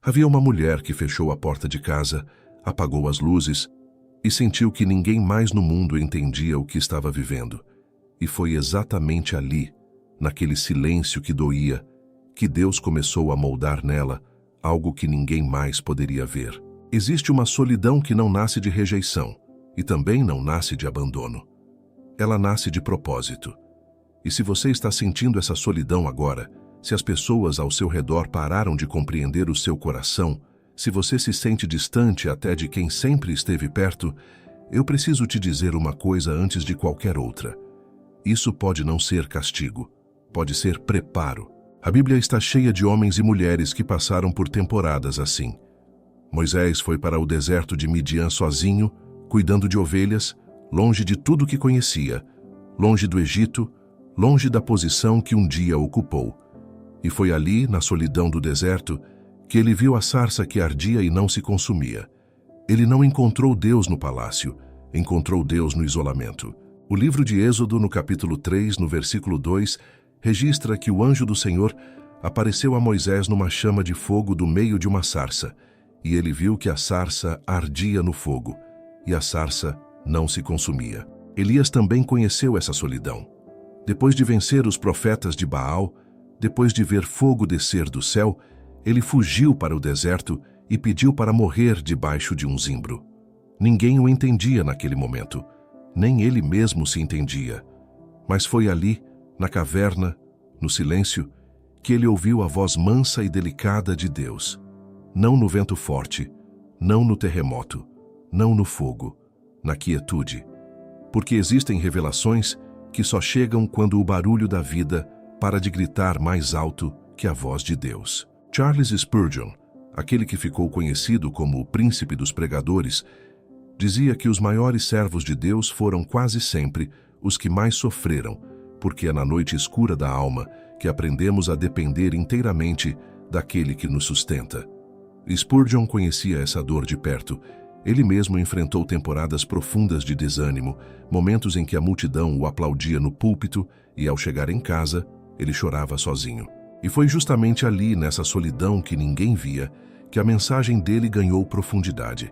Havia uma mulher que fechou a porta de casa, apagou as luzes e sentiu que ninguém mais no mundo entendia o que estava vivendo. E foi exatamente ali, naquele silêncio que doía, que Deus começou a moldar nela algo que ninguém mais poderia ver. Existe uma solidão que não nasce de rejeição e também não nasce de abandono. Ela nasce de propósito. E se você está sentindo essa solidão agora, se as pessoas ao seu redor pararam de compreender o seu coração, se você se sente distante até de quem sempre esteve perto, eu preciso te dizer uma coisa antes de qualquer outra. Isso pode não ser castigo, pode ser preparo. A Bíblia está cheia de homens e mulheres que passaram por temporadas assim. Moisés foi para o deserto de Midian sozinho, cuidando de ovelhas, longe de tudo que conhecia, longe do Egito, longe da posição que um dia ocupou. E foi ali, na solidão do deserto, que ele viu a sarça que ardia e não se consumia. Ele não encontrou Deus no palácio, encontrou Deus no isolamento. O livro de Êxodo, no capítulo 3, no versículo 2, registra que o anjo do Senhor apareceu a Moisés numa chama de fogo do meio de uma sarça, e ele viu que a sarça ardia no fogo, e a sarça não se consumia. Elias também conheceu essa solidão. Depois de vencer os profetas de Baal, depois de ver fogo descer do céu, ele fugiu para o deserto e pediu para morrer debaixo de um zimbro. Ninguém o entendia naquele momento, nem ele mesmo se entendia. Mas foi ali, na caverna, no silêncio, que ele ouviu a voz mansa e delicada de Deus. Não no vento forte, não no terremoto, não no fogo, na quietude. Porque existem revelações que só chegam quando o barulho da vida para de gritar mais alto que a voz de Deus. Charles Spurgeon, aquele que ficou conhecido como o príncipe dos pregadores, dizia que os maiores servos de Deus foram quase sempre os que mais sofreram, porque é na noite escura da alma que aprendemos a depender inteiramente daquele que nos sustenta. Spurgeon conhecia essa dor de perto. Ele mesmo enfrentou temporadas profundas de desânimo, momentos em que a multidão o aplaudia no púlpito e, ao chegar em casa, ele chorava sozinho. E foi justamente ali, nessa solidão que ninguém via, que a mensagem dele ganhou profundidade.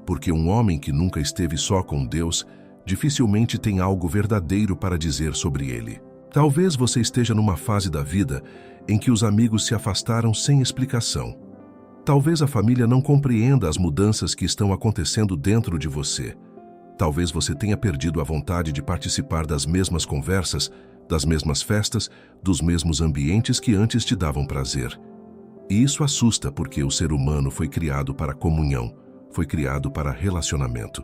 Porque um homem que nunca esteve só com Deus dificilmente tem algo verdadeiro para dizer sobre ele. Talvez você esteja numa fase da vida em que os amigos se afastaram sem explicação. Talvez a família não compreenda as mudanças que estão acontecendo dentro de você. Talvez você tenha perdido a vontade de participar das mesmas conversas, das mesmas festas, dos mesmos ambientes que antes te davam prazer. E isso assusta porque o ser humano foi criado para comunhão, foi criado para relacionamento.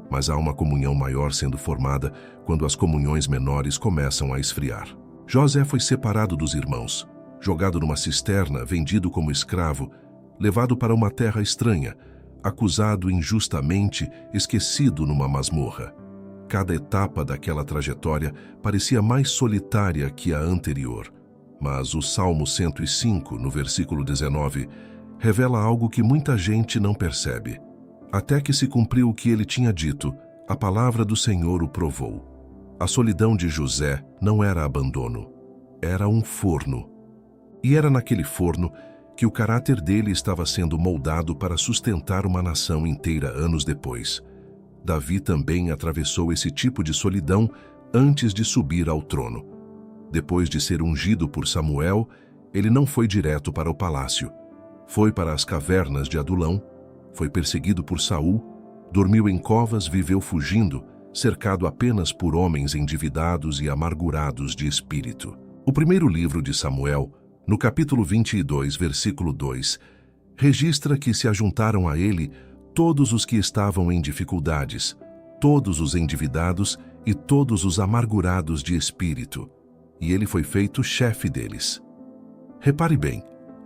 Mas há uma comunhão maior sendo formada quando as comunhões menores começam a esfriar. José foi separado dos irmãos, jogado numa cisterna, vendido como escravo, levado para uma terra estranha, acusado injustamente, esquecido numa masmorra. Cada etapa daquela trajetória parecia mais solitária que a anterior. Mas o Salmo 105, no versículo 19, revela algo que muita gente não percebe. Até que se cumpriu o que ele tinha dito, a palavra do Senhor o provou. A solidão de José não era abandono, era um forno. E era naquele forno que o caráter dele estava sendo moldado para sustentar uma nação inteira anos depois. Davi também atravessou esse tipo de solidão antes de subir ao trono. Depois de ser ungido por Samuel, ele não foi direto para o palácio. Foi para as cavernas de Adulão, foi perseguido por Saul, dormiu em covas, viveu fugindo, cercado apenas por homens endividados e amargurados de espírito. O primeiro livro de Samuel, no capítulo 22, versículo 2, registra que se ajuntaram a ele todos os que estavam em dificuldades, todos os endividados e todos os amargurados de espírito, e ele foi feito chefe deles. Repare bem,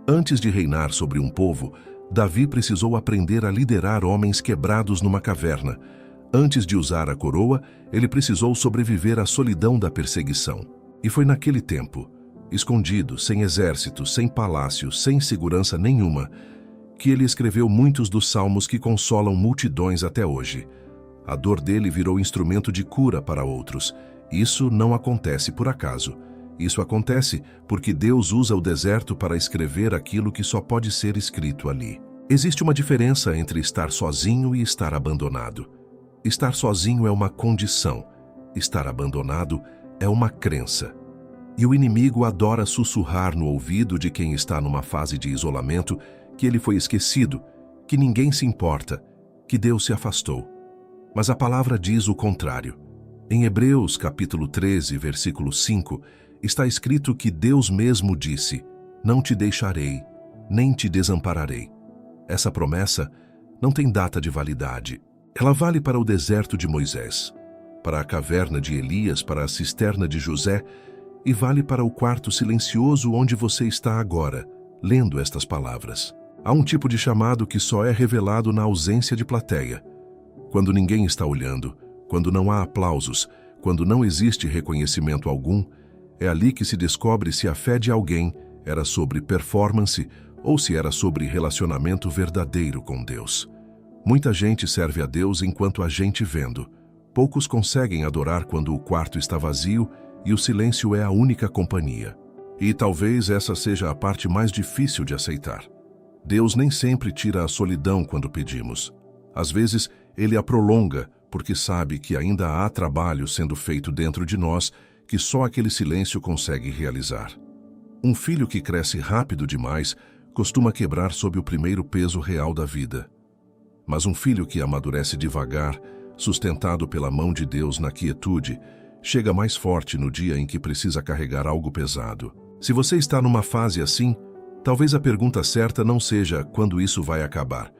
antes de reinar sobre um povo, Davi precisou aprender a liderar homens quebrados numa caverna. Antes de usar a coroa, ele precisou sobreviver à solidão da perseguição. E foi naquele tempo, escondido, sem exército, sem palácio, sem segurança nenhuma, que ele escreveu muitos dos salmos que consolam multidões até hoje. A dor dele virou instrumento de cura para outros. Isso não acontece por acaso. Isso acontece porque Deus usa o deserto para escrever aquilo que só pode ser escrito ali. Existe uma diferença entre estar sozinho e estar abandonado. Estar sozinho é uma condição. Estar abandonado é uma crença. E o inimigo adora sussurrar no ouvido de quem está numa fase de isolamento que ele foi esquecido, que ninguém se importa, que Deus se afastou. Mas a palavra diz o contrário. Em Hebreus capítulo 13, versículo 5, está escrito que Deus mesmo disse: "Não te deixarei, nem te desampararei." Essa promessa não tem data de validade. Ela vale para o deserto de Moisés, para a caverna de Elias, para a cisterna de José, e vale para o quarto silencioso onde você está agora, lendo estas palavras. Há um tipo de chamado que só é revelado na ausência de plateia. Quando ninguém está olhando, quando não há aplausos, quando não existe reconhecimento algum, é ali que se descobre se a fé de alguém era sobre performance ou se era sobre relacionamento verdadeiro com Deus. Muita gente serve a Deus enquanto a gente vendo. Poucos conseguem adorar quando o quarto está vazio e o silêncio é a única companhia. E talvez essa seja a parte mais difícil de aceitar. Deus nem sempre tira a solidão quando pedimos. Às vezes, Ele a prolonga porque sabe que ainda há trabalho sendo feito dentro de nós que só aquele silêncio consegue realizar. Um filho que cresce rápido demais costuma quebrar sob o primeiro peso real da vida. Mas um filho que amadurece devagar, sustentado pela mão de Deus na quietude, chega mais forte no dia em que precisa carregar algo pesado. Se você está numa fase assim, talvez a pergunta certa não seja quando isso vai acabar,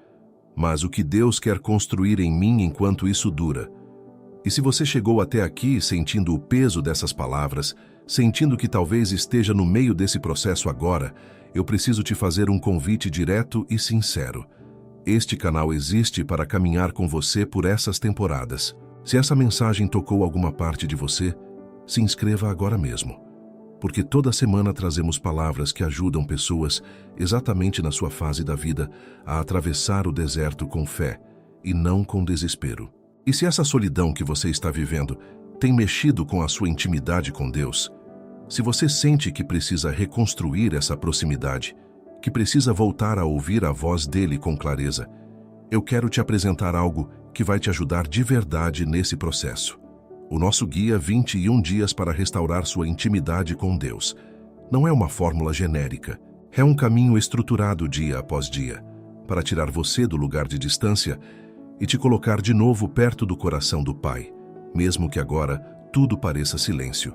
mas o que Deus quer construir em mim enquanto isso dura. E se você chegou até aqui sentindo o peso dessas palavras, sentindo que talvez esteja no meio desse processo agora, eu preciso te fazer um convite direto e sincero. Este canal existe para caminhar com você por essas temporadas. Se essa mensagem tocou alguma parte de você, se inscreva agora mesmo. Porque toda semana trazemos palavras que ajudam pessoas, exatamente na sua fase da vida, a atravessar o deserto com fé e não com desespero. E se essa solidão que você está vivendo tem mexido com a sua intimidade com Deus, se você sente que precisa reconstruir essa proximidade, que precisa voltar a ouvir a voz dele com clareza, eu quero te apresentar algo que vai te ajudar de verdade nesse processo. O nosso guia 21 dias para restaurar sua intimidade com Deus. Não é uma fórmula genérica, é um caminho estruturado dia após dia, para tirar você do lugar de distância e te colocar de novo perto do coração do Pai, mesmo que agora tudo pareça silêncio.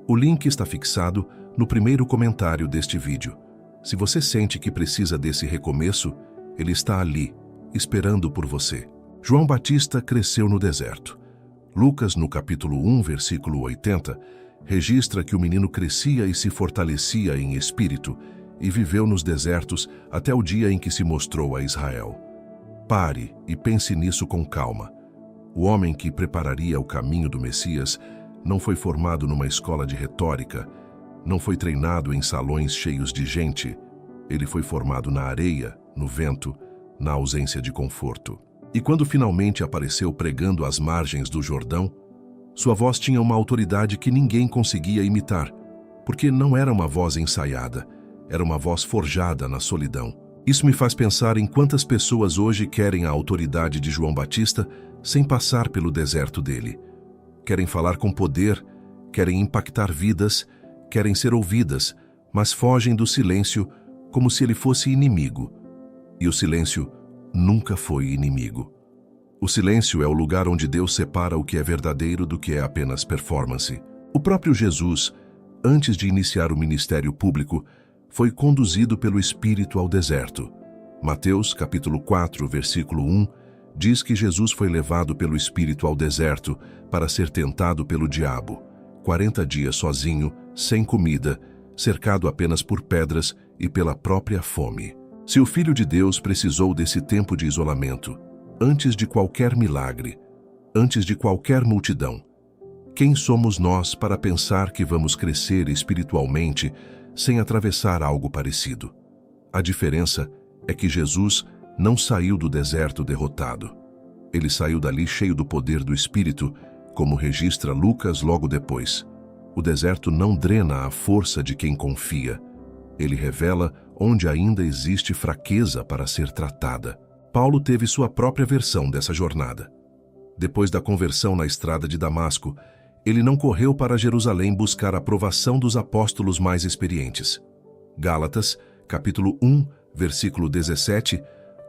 O link está fixado no primeiro comentário deste vídeo. Se você sente que precisa desse recomeço, ele está ali, esperando por você. João Batista cresceu no deserto. Lucas, no capítulo 1, versículo 80, registra que o menino crescia e se fortalecia em espírito e viveu nos desertos até o dia em que se mostrou a Israel. Pare e pense nisso com calma. O homem que prepararia o caminho do Messias não foi formado numa escola de retórica, não foi treinado em salões cheios de gente. Ele foi formado na areia, no vento, na ausência de conforto. E quando finalmente apareceu pregando às margens do Jordão, sua voz tinha uma autoridade que ninguém conseguia imitar, porque não era uma voz ensaiada, era uma voz forjada na solidão. Isso me faz pensar em quantas pessoas hoje querem a autoridade de João Batista sem passar pelo deserto dele. Querem falar com poder, querem impactar vidas, querem ser ouvidas, mas fogem do silêncio como se ele fosse inimigo. E o silêncio nunca foi inimigo. O silêncio é o lugar onde Deus separa o que é verdadeiro do que é apenas performance. O próprio Jesus, antes de iniciar o ministério público, foi conduzido pelo Espírito ao deserto. Mateus, capítulo 4, versículo 1, diz que Jesus foi levado pelo Espírito ao deserto para ser tentado pelo diabo. 40 dias sozinho, sem comida, cercado apenas por pedras e pela própria fome. Se o Filho de Deus precisou desse tempo de isolamento, antes de qualquer milagre, antes de qualquer multidão, quem somos nós para pensar que vamos crescer espiritualmente sem atravessar algo parecido? A diferença é que Jesus não saiu do deserto derrotado. Ele saiu dali cheio do poder do Espírito, como registra Lucas logo depois. O deserto não drena a força de quem confia. Ele revela onde ainda existe fraqueza para ser tratada. Paulo teve sua própria versão dessa jornada. Depois da conversão na estrada de Damasco, ele não correu para Jerusalém buscar a aprovação dos apóstolos mais experientes. Gálatas, capítulo 1, versículo 17,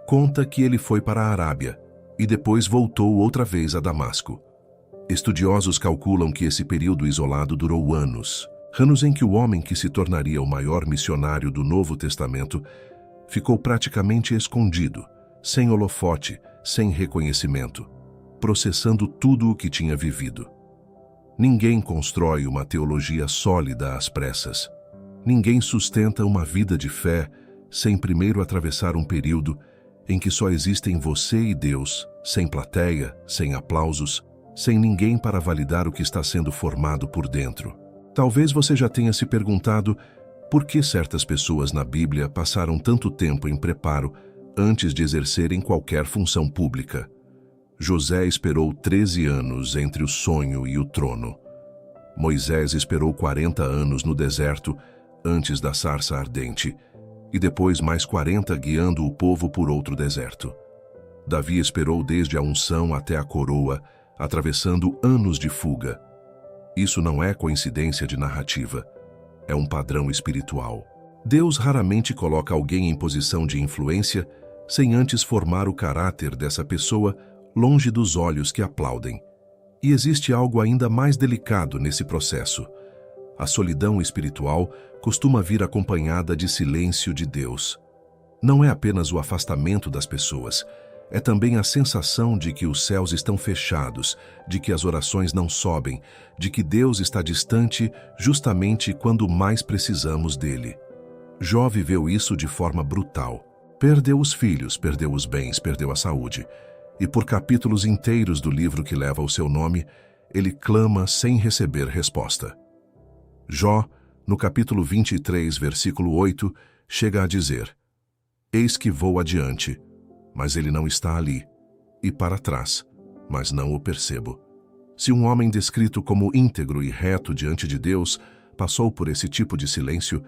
conta que ele foi para a Arábia e depois voltou outra vez a Damasco. Estudiosos calculam que esse período isolado durou anos. Anos em que o homem que se tornaria o maior missionário do Novo Testamento ficou praticamente escondido, sem holofote, sem reconhecimento, processando tudo o que tinha vivido. Ninguém constrói uma teologia sólida às pressas. Ninguém sustenta uma vida de fé sem primeiro atravessar um período em que só existem você e Deus, sem plateia, sem aplausos, sem ninguém para validar o que está sendo formado por dentro. Talvez você já tenha se perguntado por que certas pessoas na Bíblia passaram tanto tempo em preparo antes de exercerem qualquer função pública. José esperou 13 anos entre o sonho e o trono. Moisés esperou 40 anos no deserto antes da sarça ardente, e depois mais 40 guiando o povo por outro deserto. Davi esperou desde a unção até a coroa, atravessando anos de fuga. Isso não é coincidência de narrativa, é um padrão espiritual. Deus raramente coloca alguém em posição de influência sem antes formar o caráter dessa pessoa longe dos olhos que aplaudem. E existe algo ainda mais delicado nesse processo. A solidão espiritual costuma vir acompanhada de silêncio de Deus. Não é apenas o afastamento das pessoas, é também a sensação de que os céus estão fechados, de que as orações não sobem, de que Deus está distante justamente quando mais precisamos dele. Jó viveu isso de forma brutal. Perdeu os filhos, perdeu os bens, perdeu a saúde. E por capítulos inteiros do livro que leva o seu nome, ele clama sem receber resposta. Jó, no capítulo 23, versículo 8, chega a dizer: Eis que vou adiante, mas ele não está ali, e para trás, mas não o percebo. Se um homem descrito como íntegro e reto diante de Deus passou por esse tipo de silêncio,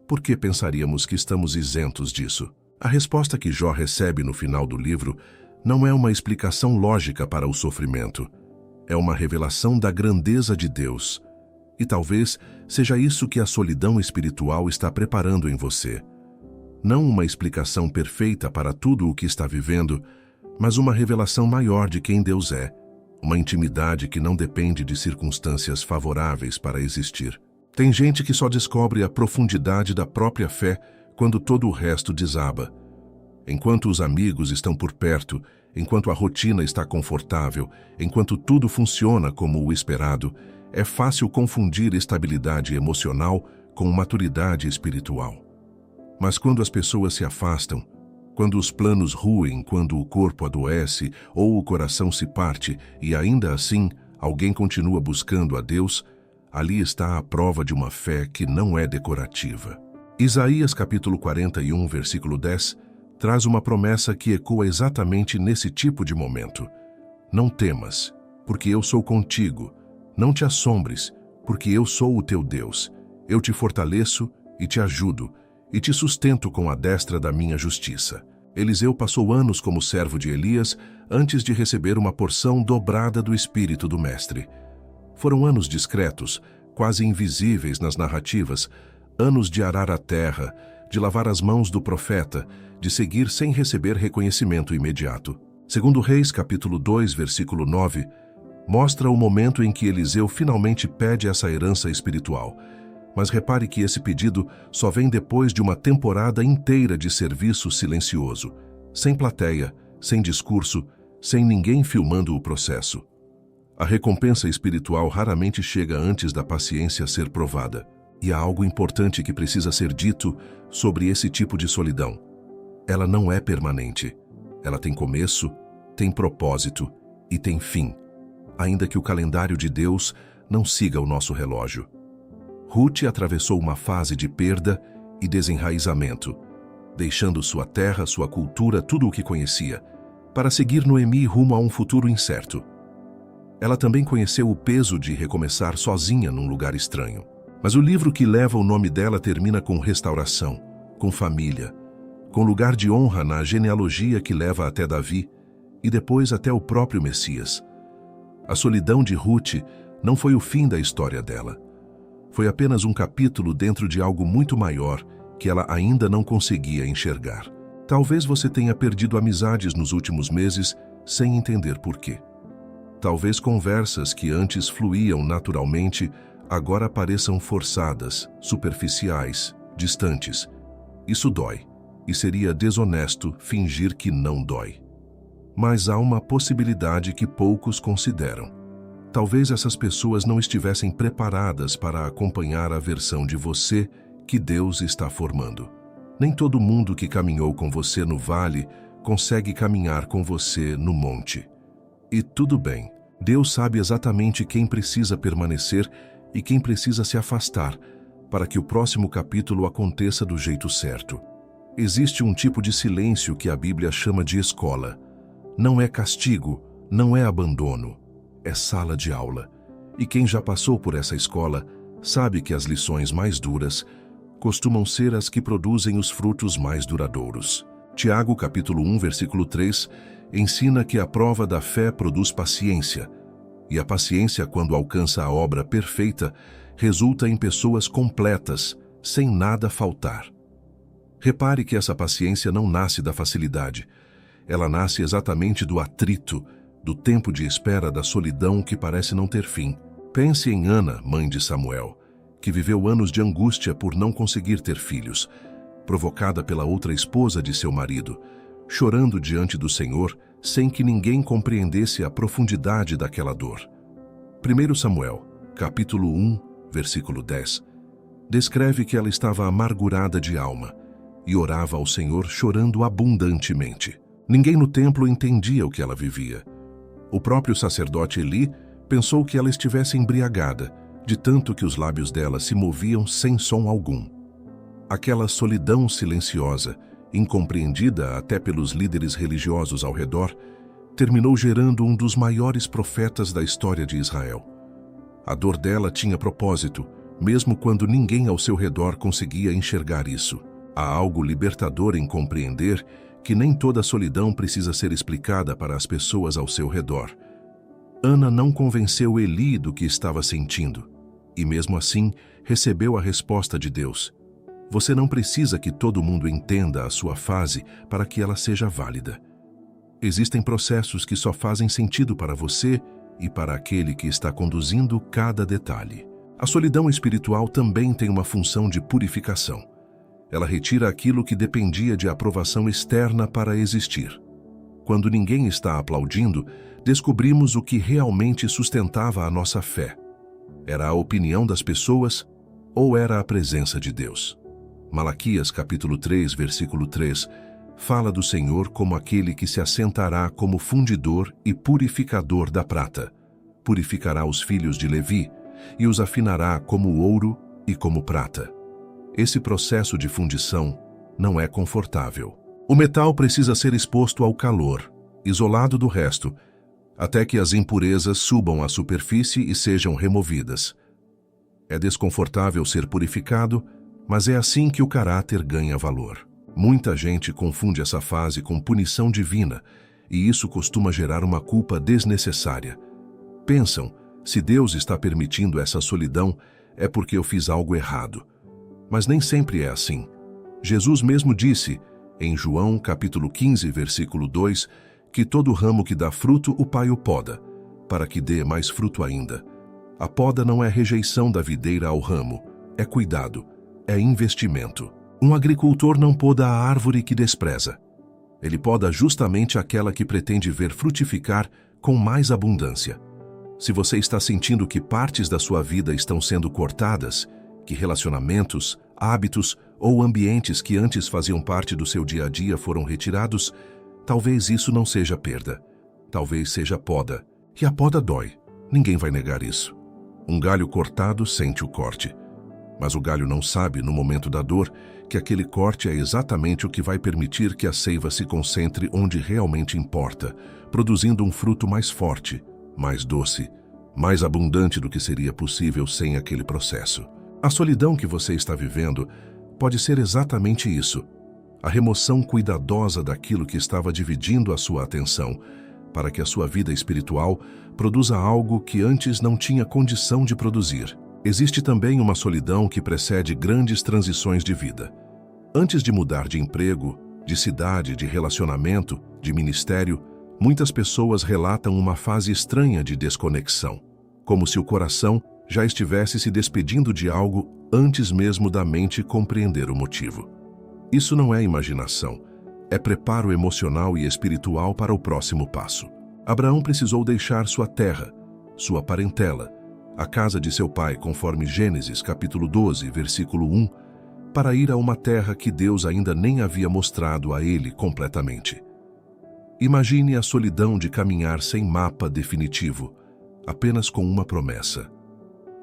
por que pensaríamos que estamos isentos disso? A resposta que Jó recebe no final do livro não é uma explicação lógica para o sofrimento. É uma revelação da grandeza de Deus. E talvez seja isso que a solidão espiritual está preparando em você. Não uma explicação perfeita para tudo o que está vivendo, mas uma revelação maior de quem Deus é, uma intimidade que não depende de circunstâncias favoráveis para existir. Tem gente que só descobre a profundidade da própria fé quando todo o resto desaba. Enquanto os amigos estão por perto, enquanto a rotina está confortável, enquanto tudo funciona como o esperado, é fácil confundir estabilidade emocional com maturidade espiritual. Mas quando as pessoas se afastam, quando os planos ruem, quando o corpo adoece ou o coração se parte e ainda assim alguém continua buscando a Deus, ali está a prova de uma fé que não é decorativa. Isaías capítulo 41, versículo 10, traz uma promessa que ecoa exatamente nesse tipo de momento. Não temas, porque eu sou contigo. Não te assombres, porque eu sou o teu Deus. Eu te fortaleço e te ajudo, e te sustento com a destra da minha justiça. Eliseu passou anos como servo de Elias antes de receber uma porção dobrada do Espírito do Mestre. Foram anos discretos, quase invisíveis nas narrativas, anos de arar a terra, de lavar as mãos do profeta, de seguir sem receber reconhecimento imediato. Segundo Reis, capítulo 2, versículo 9, mostra o momento em que Eliseu finalmente pede essa herança espiritual. Mas repare que esse pedido só vem depois de uma temporada inteira de serviço silencioso, sem plateia, sem discurso, sem ninguém filmando o processo. A recompensa espiritual raramente chega antes da paciência ser provada. E há algo importante que precisa ser dito sobre esse tipo de solidão. Ela não é permanente. Ela tem começo, tem propósito e tem fim, ainda que o calendário de Deus não siga o nosso relógio. Ruth atravessou uma fase de perda e desenraizamento, deixando sua terra, sua cultura, tudo o que conhecia, para seguir Noemi rumo a um futuro incerto. Ela também conheceu o peso de recomeçar sozinha num lugar estranho. Mas o livro que leva o nome dela termina com restauração, com família, com lugar de honra na genealogia que leva até Davi e depois até o próprio Messias. A solidão de Ruth não foi o fim da história dela. Foi apenas um capítulo dentro de algo muito maior que ela ainda não conseguia enxergar. Talvez você tenha perdido amizades nos últimos meses sem entender por quê. Talvez conversas que antes fluíam naturalmente agora pareçam forçadas, superficiais, distantes. Isso dói, e seria desonesto fingir que não dói. Mas há uma possibilidade que poucos consideram. Talvez essas pessoas não estivessem preparadas para acompanhar a versão de você que Deus está formando. Nem todo mundo que caminhou com você no vale consegue caminhar com você no monte. E tudo bem, Deus sabe exatamente quem precisa permanecer e quem precisa se afastar para que o próximo capítulo aconteça do jeito certo. Existe um tipo de silêncio que a Bíblia chama de escola. Não é castigo, não é abandono, é sala de aula. E quem já passou por essa escola sabe que as lições mais duras costumam ser as que produzem os frutos mais duradouros. Tiago, capítulo 1, versículo 3, ensina que a prova da fé produz paciência, e a paciência, quando alcança a obra perfeita, resulta em pessoas completas, sem nada faltar. Repare que essa paciência não nasce da facilidade. Ela nasce exatamente do atrito, do tempo de espera, da solidão que parece não ter fim. Pense em Ana, mãe de Samuel, que viveu anos de angústia por não conseguir ter filhos, provocada pela outra esposa de seu marido, chorando diante do Senhor sem que ninguém compreendesse a profundidade daquela dor. 1 Samuel, capítulo 1, versículo 10, descreve que ela estava amargurada de alma e orava ao Senhor chorando abundantemente. Ninguém no templo entendia o que ela vivia. O próprio sacerdote Eli pensou que ela estivesse embriagada, de tanto que os lábios dela se moviam sem som algum. Aquela solidão silenciosa, incompreendida até pelos líderes religiosos ao redor, terminou gerando um dos maiores profetas da história de Israel. A dor dela tinha propósito, mesmo quando ninguém ao seu redor conseguia enxergar isso. Há algo libertador em compreender que nem toda solidão precisa ser explicada para as pessoas ao seu redor. Ana não convenceu Eli do que estava sentindo, e mesmo assim recebeu a resposta de Deus. Você não precisa que todo mundo entenda a sua fase para que ela seja válida. Existem processos que só fazem sentido para você e para aquele que está conduzindo cada detalhe. A solidão espiritual também tem uma função de purificação. Ela retira aquilo que dependia de aprovação externa para existir. Quando ninguém está aplaudindo, descobrimos o que realmente sustentava a nossa fé. Era a opinião das pessoas ou era a presença de Deus? Malaquias, capítulo 3, versículo 3, fala do Senhor como aquele que se assentará como fundidor e purificador da prata. Purificará os filhos de Levi e os afinará como ouro e como prata. Esse processo de fundição não é confortável. O metal precisa ser exposto ao calor, isolado do resto, até que as impurezas subam à superfície e sejam removidas. É desconfortável ser purificado, mas é assim que o caráter ganha valor. Muita gente confunde essa fase com punição divina, e isso costuma gerar uma culpa desnecessária. Pensam, se Deus está permitindo essa solidão, é porque eu fiz algo errado. Mas nem sempre é assim. Jesus mesmo disse, em João capítulo 15, versículo 2, que todo ramo que dá fruto o Pai o poda, para que dê mais fruto ainda. A poda não é rejeição da videira ao ramo, é cuidado, é investimento. Um agricultor não poda a árvore que despreza. Ele poda justamente aquela que pretende ver frutificar com mais abundância. Se você está sentindo que partes da sua vida estão sendo cortadas, que relacionamentos, hábitos ou ambientes que antes faziam parte do seu dia a dia foram retirados, talvez isso não seja perda. Talvez seja poda. E a poda dói. Ninguém vai negar isso. Um galho cortado sente o corte. Mas o galho não sabe, no momento da dor, que aquele corte é exatamente o que vai permitir que a seiva se concentre onde realmente importa, produzindo um fruto mais forte, mais doce, mais abundante do que seria possível sem aquele processo. A solidão que você está vivendo pode ser exatamente isso, a remoção cuidadosa daquilo que estava dividindo a sua atenção, para que a sua vida espiritual produza algo que antes não tinha condição de produzir. Existe também uma solidão que precede grandes transições de vida. Antes de mudar de emprego, de cidade, de relacionamento, de ministério, muitas pessoas relatam uma fase estranha de desconexão, como se o coração já estivesse se despedindo de algo antes mesmo da mente compreender o motivo. Isso não é imaginação, é preparo emocional e espiritual para o próximo passo. Abraão precisou deixar sua terra, sua parentela, a casa de seu pai, conforme Gênesis capítulo 12, versículo 1, para ir a uma terra que Deus ainda nem havia mostrado a ele completamente. Imagine a solidão de caminhar sem mapa definitivo, apenas com uma promessa.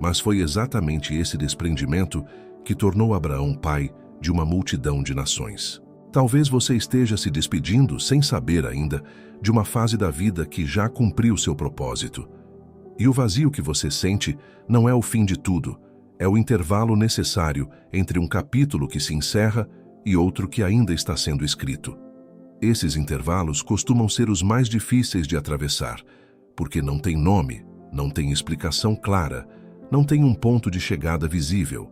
Mas foi exatamente esse desprendimento que tornou Abraão pai de uma multidão de nações. Talvez você esteja se despedindo, sem saber ainda, de uma fase da vida que já cumpriu seu propósito. E o vazio que você sente não é o fim de tudo, é o intervalo necessário entre um capítulo que se encerra e outro que ainda está sendo escrito. Esses intervalos costumam ser os mais difíceis de atravessar, porque não tem nome, não tem explicação clara, não tem um ponto de chegada visível,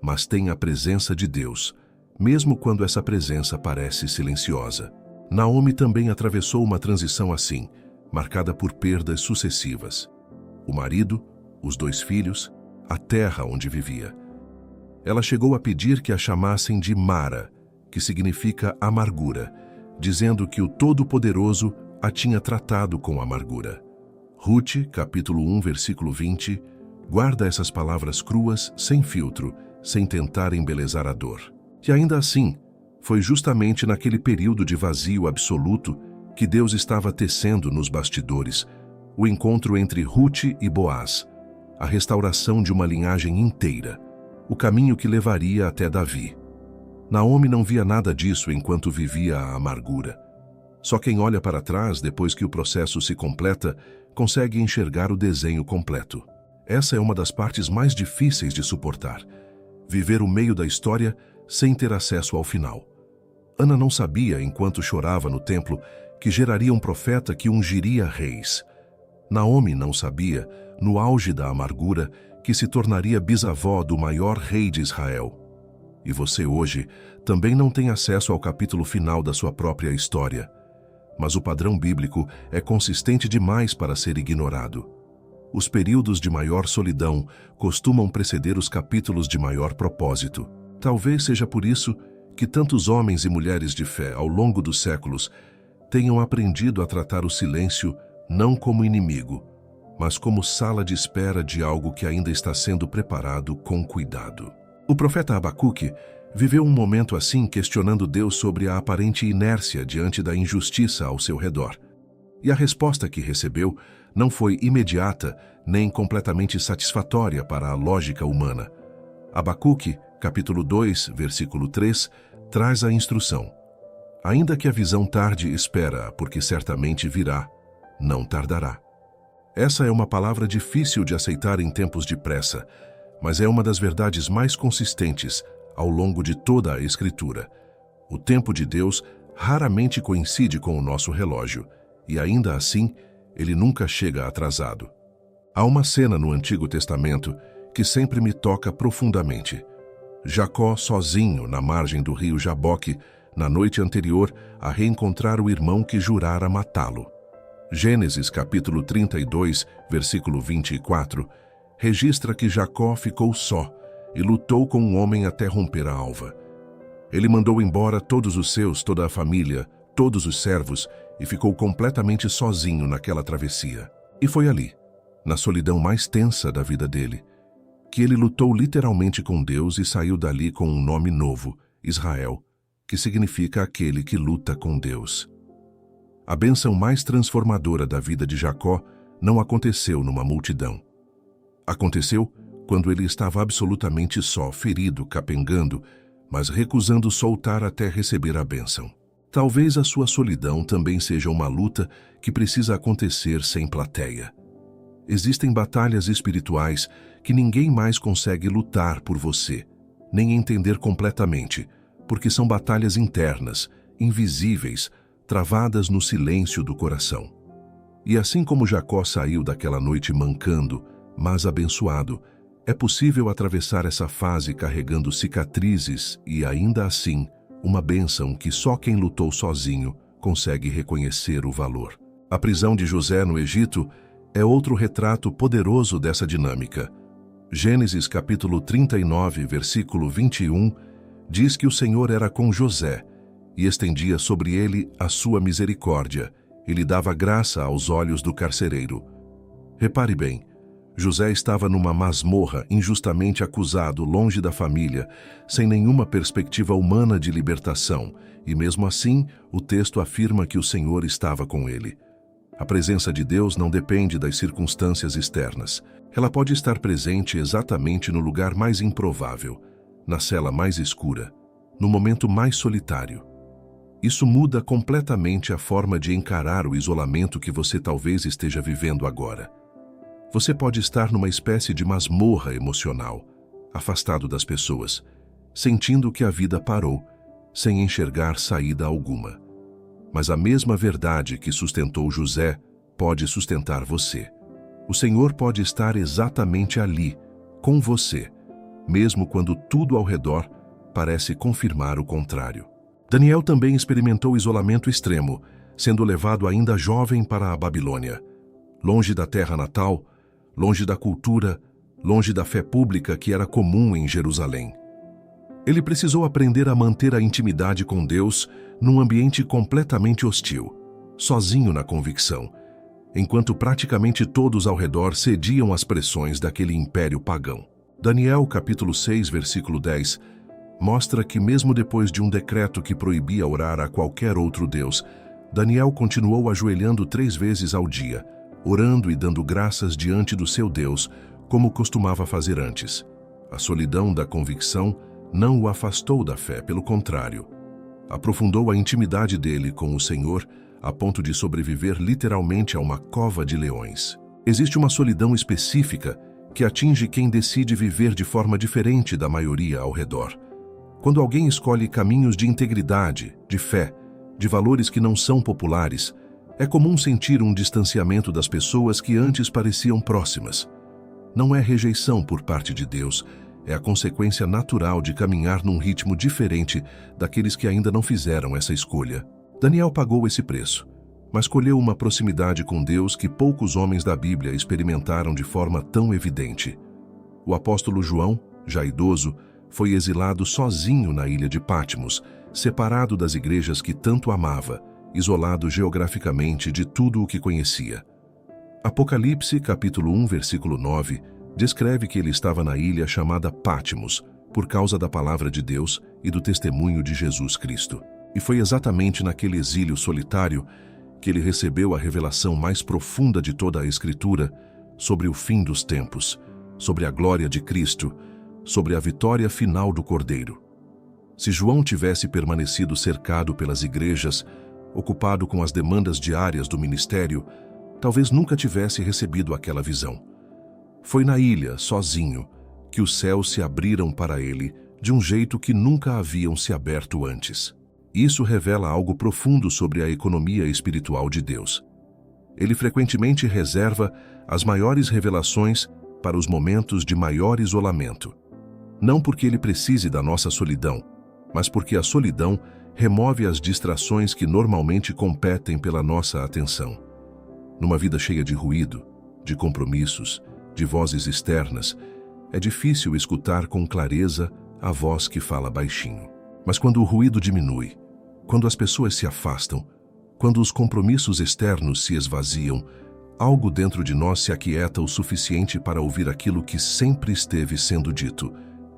mas tem a presença de Deus, mesmo quando essa presença parece silenciosa. Naomi também atravessou uma transição assim, marcada por perdas sucessivas. O marido, os 2 filhos, a terra onde vivia. Ela chegou a pedir que a chamassem de Mara, que significa amargura, dizendo que o Todo-Poderoso a tinha tratado com amargura. Ruth, capítulo 1, versículo 20, guarda essas palavras cruas, sem filtro, sem tentar embelezar a dor. E ainda assim, foi justamente naquele período de vazio absoluto que Deus estava tecendo nos bastidores o encontro entre Ruth e Boaz, a restauração de uma linhagem inteira, o caminho que levaria até Davi. Naomi não via nada disso enquanto vivia a amargura. Só quem olha para trás depois que o processo se completa consegue enxergar o desenho completo. Essa é uma das partes mais difíceis de suportar. Viver o meio da história sem ter acesso ao final. Ana não sabia, enquanto chorava no templo, que geraria um profeta que ungiria reis. Naomi não sabia, no auge da amargura, que se tornaria bisavó do maior rei de Israel. E você hoje também não tem acesso ao capítulo final da sua própria história. Mas o padrão bíblico é consistente demais para ser ignorado. Os períodos de maior solidão costumam preceder os capítulos de maior propósito. Talvez seja por isso que tantos homens e mulheres de fé, ao longo dos séculos, tenham aprendido a tratar o silêncio não como inimigo, mas como sala de espera de algo que ainda está sendo preparado com cuidado. O profeta Abacuque viveu um momento assim, questionando Deus sobre a aparente inércia diante da injustiça ao seu redor. E a resposta que recebeu não foi imediata nem completamente satisfatória para a lógica humana. Abacuque, capítulo 2, versículo 3, traz a instrução: ainda que a visão tarde, espera, porque certamente virá, não tardará. Essa é uma palavra difícil de aceitar em tempos de pressa, mas é uma das verdades mais consistentes ao longo de toda a Escritura. O tempo de Deus raramente coincide com o nosso relógio, e ainda assim, ele nunca chega atrasado. Há uma cena no Antigo Testamento que sempre me toca profundamente. Jacó sozinho na margem do rio Jaboque, na noite anterior a reencontrar o irmão que jurara matá-lo. Gênesis capítulo 32, versículo 24, registra que Jacó ficou só e lutou com um homem até romper a alva. Ele mandou embora todos os seus, toda a família, todos os servos, e ficou completamente sozinho naquela travessia. E foi ali, na solidão mais tensa da vida dele, que ele lutou literalmente com Deus e saiu dali com um nome novo, Israel, que significa aquele que luta com Deus. A bênção mais transformadora da vida de Jacó não aconteceu numa multidão. Aconteceu quando ele estava absolutamente só, ferido, capengando, mas recusando soltar até receber a bênção. Talvez a sua solidão também seja uma luta que precisa acontecer sem plateia. Existem batalhas espirituais que ninguém mais consegue lutar por você, nem entender completamente, porque são batalhas internas, invisíveis, travadas no silêncio do coração. E assim como Jacó saiu daquela noite mancando, mas abençoado, é possível atravessar essa fase carregando cicatrizes e, ainda assim, uma bênção que só quem lutou sozinho consegue reconhecer o valor. A prisão de José no Egito é outro retrato poderoso dessa dinâmica. Gênesis capítulo 39, versículo 21, diz que o Senhor era com José e estendia sobre ele a sua misericórdia e lhe dava graça aos olhos do carcereiro. Repare bem, José estava numa masmorra, injustamente acusado, longe da família, sem nenhuma perspectiva humana de libertação, e mesmo assim, o texto afirma que o Senhor estava com ele. A presença de Deus não depende das circunstâncias externas. Ela pode estar presente exatamente no lugar mais improvável, na cela mais escura, no momento mais solitário. Isso muda completamente a forma de encarar o isolamento que você talvez esteja vivendo agora. Você pode estar numa espécie de masmorra emocional, afastado das pessoas, sentindo que a vida parou, sem enxergar saída alguma. Mas a mesma verdade que sustentou José pode sustentar você. O Senhor pode estar exatamente ali, com você, mesmo quando tudo ao redor parece confirmar o contrário. Daniel também experimentou isolamento extremo, sendo levado ainda jovem para a Babilônia, longe da terra natal, longe da cultura, longe da fé pública que era comum em Jerusalém. Ele precisou aprender a manter a intimidade com Deus num ambiente completamente hostil, sozinho na convicção, enquanto praticamente todos ao redor cediam às pressões daquele império pagão. Daniel, capítulo 6, versículo 10, mostra que mesmo depois de um decreto que proibia orar a qualquer outro Deus, Daniel continuou ajoelhando 3 vezes ao dia, orando e dando graças diante do seu Deus, como costumava fazer antes. A solidão da convicção não o afastou da fé, pelo contrário. Aprofundou a intimidade dele com o Senhor a ponto de sobreviver literalmente a uma cova de leões. Existe uma solidão específica que atinge quem decide viver de forma diferente da maioria ao redor. Quando alguém escolhe caminhos de integridade, de fé, de valores que não são populares, é comum sentir um distanciamento das pessoas que antes pareciam próximas. Não é rejeição por parte de Deus, é a consequência natural de caminhar num ritmo diferente daqueles que ainda não fizeram essa escolha. Daniel pagou esse preço, mas colheu uma proximidade com Deus que poucos homens da Bíblia experimentaram de forma tão evidente. O apóstolo João, já idoso, foi exilado sozinho na ilha de Patmos, separado das igrejas que tanto amava, isolado geograficamente de tudo o que conhecia. Apocalipse, capítulo 1, versículo 9, descreve que ele estava na ilha chamada Patmos, por causa da palavra de Deus e do testemunho de Jesus Cristo. E foi exatamente naquele exílio solitário que ele recebeu a revelação mais profunda de toda a Escritura sobre o fim dos tempos, sobre a glória de Cristo, sobre a vitória final do Cordeiro. Se João tivesse permanecido cercado pelas igrejas, ocupado com as demandas diárias do ministério, talvez nunca tivesse recebido aquela visão. Foi na ilha, sozinho, que os céus se abriram para ele de um jeito que nunca haviam se aberto antes. Isso revela algo profundo sobre a economia espiritual de Deus. Ele frequentemente reserva as maiores revelações para os momentos de maior isolamento. Não porque ele precise da nossa solidão, mas porque a solidão remove as distrações que normalmente competem pela nossa atenção. Numa vida cheia de ruído, de compromissos, de vozes externas, é difícil escutar com clareza a voz que fala baixinho. Mas quando o ruído diminui, quando as pessoas se afastam, quando os compromissos externos se esvaziam, algo dentro de nós se aquieta o suficiente para ouvir aquilo que sempre esteve sendo dito,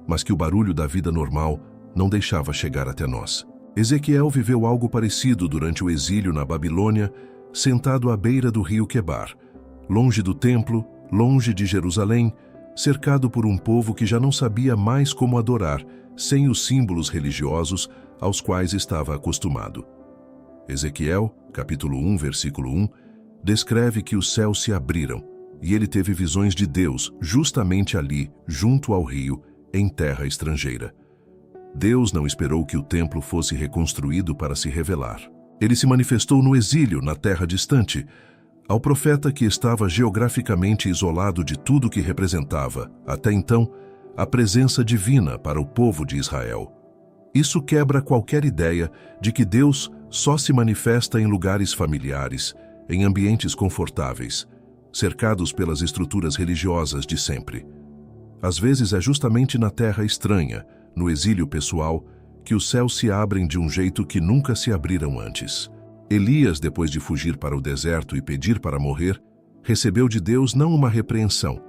mas que o barulho da vida normal não deixava chegar até nós. Ezequiel viveu algo parecido durante o exílio na Babilônia, sentado à beira do rio Quebar, longe do templo, longe de Jerusalém, cercado por um povo que já não sabia mais como adorar, sem os símbolos religiosos aos quais estava acostumado. Ezequiel, capítulo 1, versículo 1, descreve que os céus se abriram e ele teve visões de Deus justamente ali, junto ao rio, em terra estrangeira. Deus não esperou que o templo fosse reconstruído para se revelar. Ele se manifestou no exílio, na terra distante, ao profeta que estava geograficamente isolado de tudo que representava, até então, a presença divina para o povo de Israel. Isso quebra qualquer ideia de que Deus só se manifesta em lugares familiares, em ambientes confortáveis, cercados pelas estruturas religiosas de sempre. Às vezes é justamente na terra estranha, no exílio pessoal, que os céus se abrem de um jeito que nunca se abriram antes. Elias, depois de fugir para o deserto e pedir para morrer, recebeu de Deus não uma repreensão,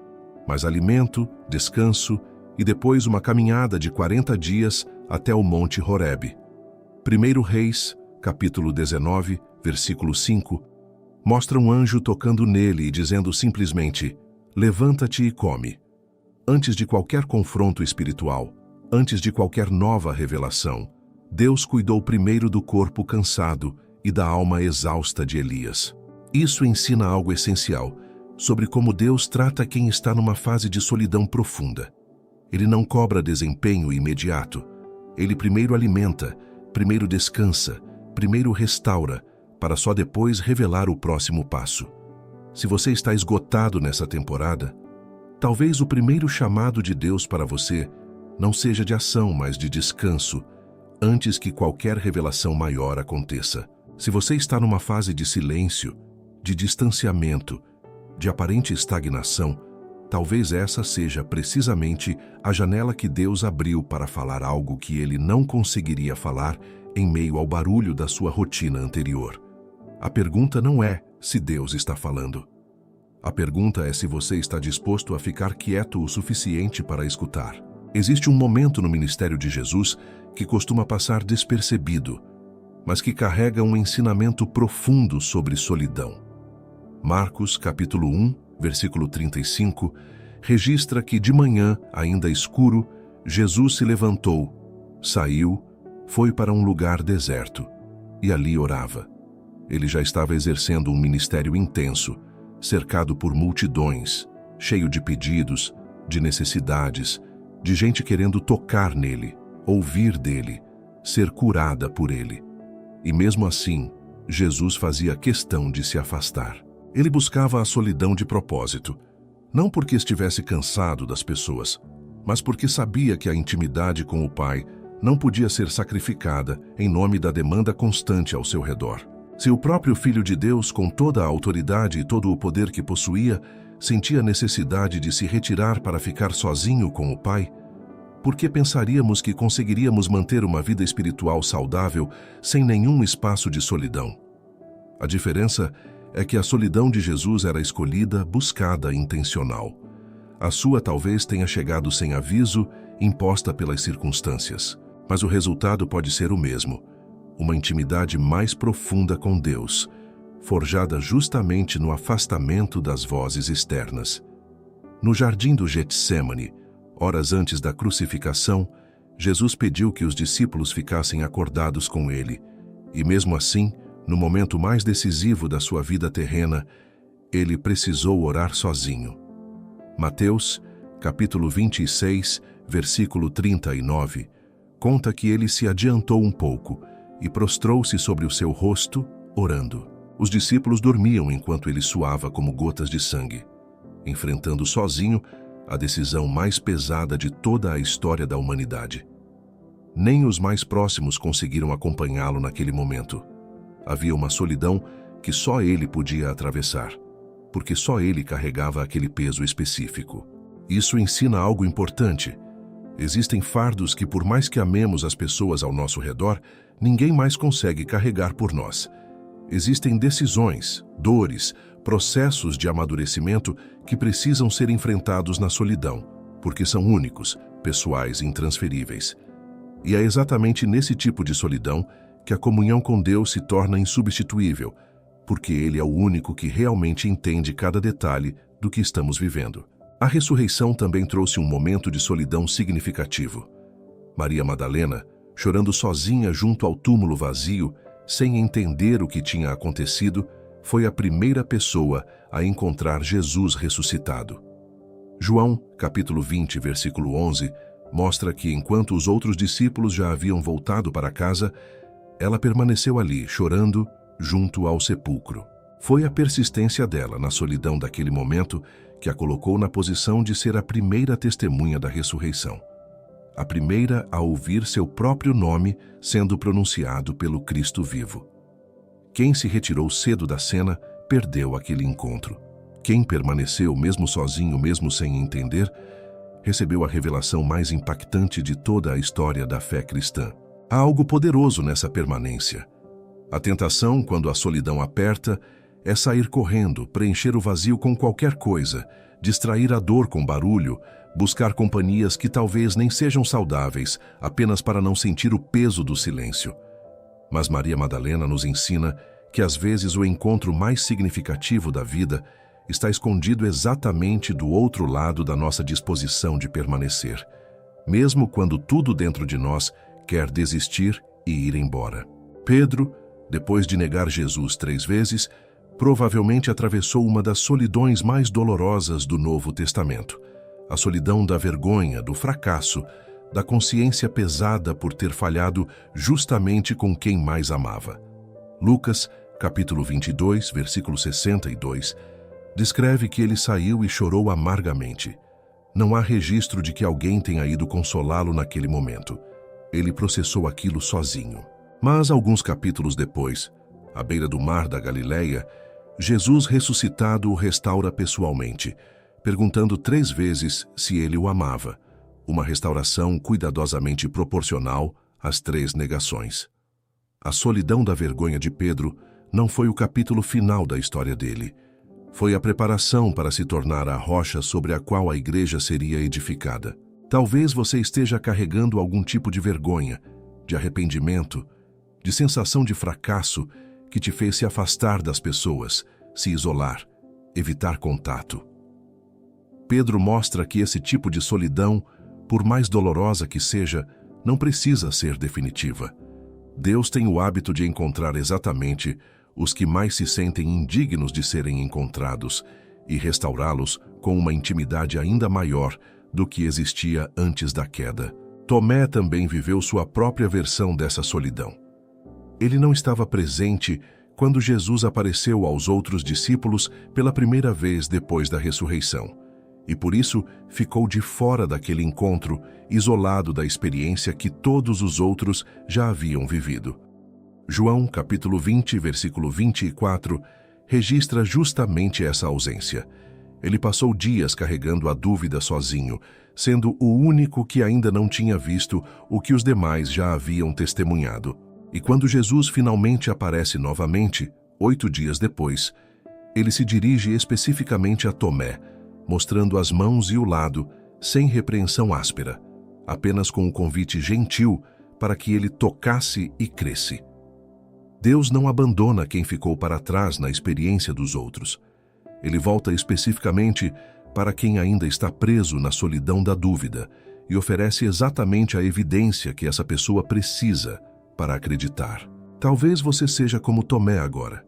mas alimento, descanso e depois uma caminhada de 40 dias até o Monte Horebe. 1 Reis, capítulo 19, versículo 5, mostra um anjo tocando nele e dizendo simplesmente: levanta-te e come. Antes de qualquer confronto espiritual, antes de qualquer nova revelação, Deus cuidou primeiro do corpo cansado e da alma exausta de Elias. Isso ensina algo essencial sobre como Deus trata quem está numa fase de solidão profunda. Ele não cobra desempenho imediato. Ele primeiro alimenta, primeiro descansa, primeiro restaura, para só depois revelar o próximo passo. Se você está esgotado nessa temporada, talvez o primeiro chamado de Deus para você não seja de ação, mas de descanso, antes que qualquer revelação maior aconteça. Se você está numa fase de silêncio, de distanciamento, de aparente estagnação, talvez essa seja precisamente a janela que Deus abriu para falar algo que ele não conseguiria falar em meio ao barulho da sua rotina anterior. A pergunta não é se Deus está falando. A pergunta é se você está disposto a ficar quieto o suficiente para escutar. Existe um momento no ministério de Jesus que costuma passar despercebido, mas que carrega um ensinamento profundo sobre solidão. Marcos, capítulo 1, versículo 35, registra que de manhã, ainda escuro, Jesus se levantou, saiu, foi para um lugar deserto e ali orava. Ele já estava exercendo um ministério intenso, cercado por multidões, cheio de pedidos, de necessidades, de gente querendo tocar nele, ouvir dele, ser curada por ele. E mesmo assim, Jesus fazia questão de se afastar. Ele buscava a solidão de propósito, não porque estivesse cansado das pessoas, mas porque sabia que a intimidade com o Pai não podia ser sacrificada em nome da demanda constante ao seu redor. Se o próprio Filho de Deus, com toda a autoridade e todo o poder que possuía, sentia necessidade de se retirar para ficar sozinho com o Pai, por que pensaríamos que conseguiríamos manter uma vida espiritual saudável sem nenhum espaço de solidão? A diferença é que a solidão de Jesus era escolhida, buscada, intencional. A sua talvez tenha chegado sem aviso, imposta pelas circunstâncias. Mas o resultado pode ser o mesmo: uma intimidade mais profunda com Deus, forjada justamente no afastamento das vozes externas. No jardim do Getsêmani, horas antes da crucificação, Jesus pediu que os discípulos ficassem acordados com ele, e mesmo assim, no momento mais decisivo da sua vida terrena, ele precisou orar sozinho. Mateus, capítulo 26, versículo 39, conta que ele se adiantou um pouco e prostrou-se sobre o seu rosto, orando. Os discípulos dormiam enquanto ele suava como gotas de sangue, enfrentando sozinho a decisão mais pesada de toda a história da humanidade. Nem os mais próximos conseguiram acompanhá-lo naquele momento. Havia uma solidão que só ele podia atravessar, porque só ele carregava aquele peso específico. Isso ensina algo importante. Existem fardos que, por mais que amemos as pessoas ao nosso redor, ninguém mais consegue carregar por nós. Existem decisões, dores, processos de amadurecimento que precisam ser enfrentados na solidão, porque são únicos, pessoais e intransferíveis. E é exatamente nesse tipo de solidão que a comunhão com Deus se torna insubstituível, porque Ele é o único que realmente entende cada detalhe do que estamos vivendo. A ressurreição também trouxe um momento de solidão significativo. Maria Madalena, chorando sozinha junto ao túmulo vazio, sem entender o que tinha acontecido, foi a primeira pessoa a encontrar Jesus ressuscitado. João, capítulo 20, versículo 11, mostra que enquanto os outros discípulos já haviam voltado para casa, ela permaneceu ali, chorando, junto ao sepulcro. Foi a persistência dela na solidão daquele momento que a colocou na posição de ser a primeira testemunha da ressurreição. A primeira a ouvir seu próprio nome sendo pronunciado pelo Cristo vivo. Quem se retirou cedo da cena perdeu aquele encontro. Quem permaneceu, mesmo sozinho, mesmo sem entender, recebeu a revelação mais impactante de toda a história da fé cristã. Há algo poderoso nessa permanência. A tentação, quando a solidão aperta, é sair correndo, preencher o vazio com qualquer coisa, distrair a dor com barulho, buscar companhias que talvez nem sejam saudáveis, apenas para não sentir o peso do silêncio. Mas Maria Madalena nos ensina que às vezes o encontro mais significativo da vida está escondido exatamente do outro lado da nossa disposição de permanecer, mesmo quando tudo dentro de nós quer desistir e ir embora. Pedro, depois de negar Jesus 3 vezes, provavelmente atravessou uma das solidões mais dolorosas do Novo Testamento, a solidão da vergonha, do fracasso, da consciência pesada por ter falhado justamente com quem mais amava. Lucas, capítulo 22, versículo 62, descreve que ele saiu e chorou amargamente. Não há registro de que alguém tenha ido consolá-lo naquele momento. Ele processou aquilo sozinho. Mas alguns capítulos depois, à beira do mar da Galileia, Jesus ressuscitado o restaura pessoalmente, perguntando 3 vezes se ele o amava, uma restauração cuidadosamente proporcional às 3 negações. A solidão da vergonha de Pedro não foi o capítulo final da história dele. Foi a preparação para se tornar a rocha sobre a qual a igreja seria edificada. Talvez você esteja carregando algum tipo de vergonha, de arrependimento, de sensação de fracasso que te fez se afastar das pessoas, se isolar, evitar contato. Pedro mostra que esse tipo de solidão, por mais dolorosa que seja, não precisa ser definitiva. Deus tem o hábito de encontrar exatamente os que mais se sentem indignos de serem encontrados e restaurá-los com uma intimidade ainda maior do que existia antes da queda. Tomé também viveu sua própria versão dessa solidão. Ele não estava presente quando Jesus apareceu aos outros discípulos pela primeira vez depois da ressurreição, e por isso ficou de fora daquele encontro, isolado da experiência que todos os outros já haviam vivido. João, capítulo 20, versículo 24, registra justamente essa ausência. Ele passou dias carregando a dúvida sozinho, sendo o único que ainda não tinha visto o que os demais já haviam testemunhado. E quando Jesus finalmente aparece novamente, 8 dias depois, ele se dirige especificamente a Tomé, mostrando as mãos e o lado, sem repreensão áspera, apenas com um convite gentil para que ele tocasse e cresce. Deus não abandona quem ficou para trás na experiência dos outros. Ele volta especificamente para quem ainda está preso na solidão da dúvida e oferece exatamente a evidência que essa pessoa precisa para acreditar. Talvez você seja como Tomé agora,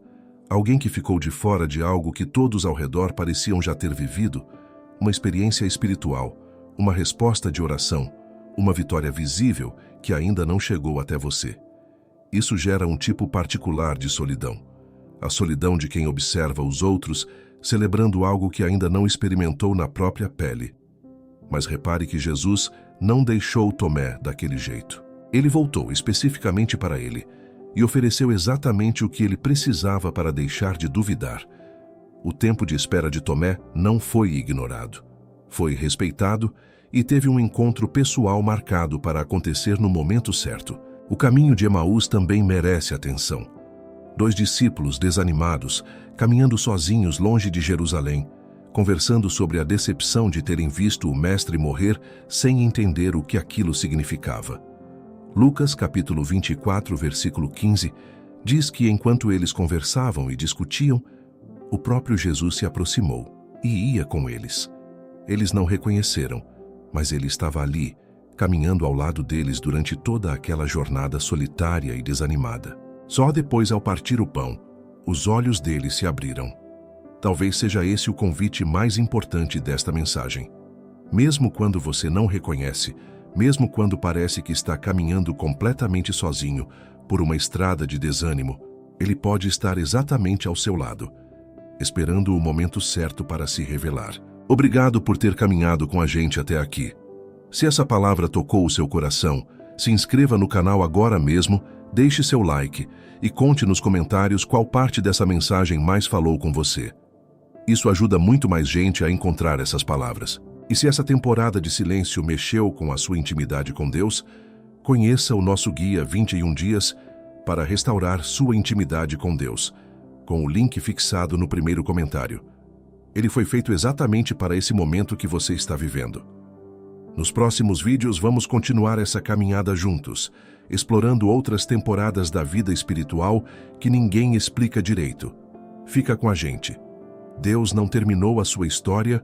alguém que ficou de fora de algo que todos ao redor pareciam já ter vivido, uma experiência espiritual, uma resposta de oração, uma vitória visível que ainda não chegou até você. Isso gera um tipo particular de solidão, a solidão de quem observa os outros celebrando algo que ainda não experimentou na própria pele. Mas repare que Jesus não deixou Tomé daquele jeito. Ele voltou especificamente para ele e ofereceu exatamente o que ele precisava para deixar de duvidar. O tempo de espera de Tomé não foi ignorado. Foi respeitado e teve um encontro pessoal marcado para acontecer no momento certo. O caminho de Emaús também merece atenção. 2 discípulos desanimados, caminhando sozinhos longe de Jerusalém, conversando sobre a decepção de terem visto o Mestre morrer sem entender o que aquilo significava. Lucas, capítulo 24, versículo 15, diz que enquanto eles conversavam e discutiam, o próprio Jesus se aproximou e ia com eles. Eles não reconheceram, mas ele estava ali, caminhando ao lado deles durante toda aquela jornada solitária e desanimada. Só depois, ao partir o pão, os olhos dele se abriram. Talvez seja esse o convite mais importante desta mensagem. Mesmo quando você não reconhece, mesmo quando parece que está caminhando completamente sozinho por uma estrada de desânimo, ele pode estar exatamente ao seu lado, esperando o momento certo para se revelar. Obrigado por ter caminhado com a gente até aqui. Se essa palavra tocou o seu coração, se inscreva no canal agora mesmo, deixe seu like e conte nos comentários qual parte dessa mensagem mais falou com você. Isso ajuda muito mais gente a encontrar essas palavras. E se essa temporada de silêncio mexeu com a sua intimidade com Deus, conheça o nosso guia 21 dias para restaurar sua intimidade com Deus, com o link fixado no primeiro comentário. Ele foi feito exatamente para esse momento que você está vivendo. Nos próximos vídeos vamos continuar essa caminhada juntos, explorando outras temporadas da vida espiritual que ninguém explica direito. Fica com a gente. Deus não terminou a sua história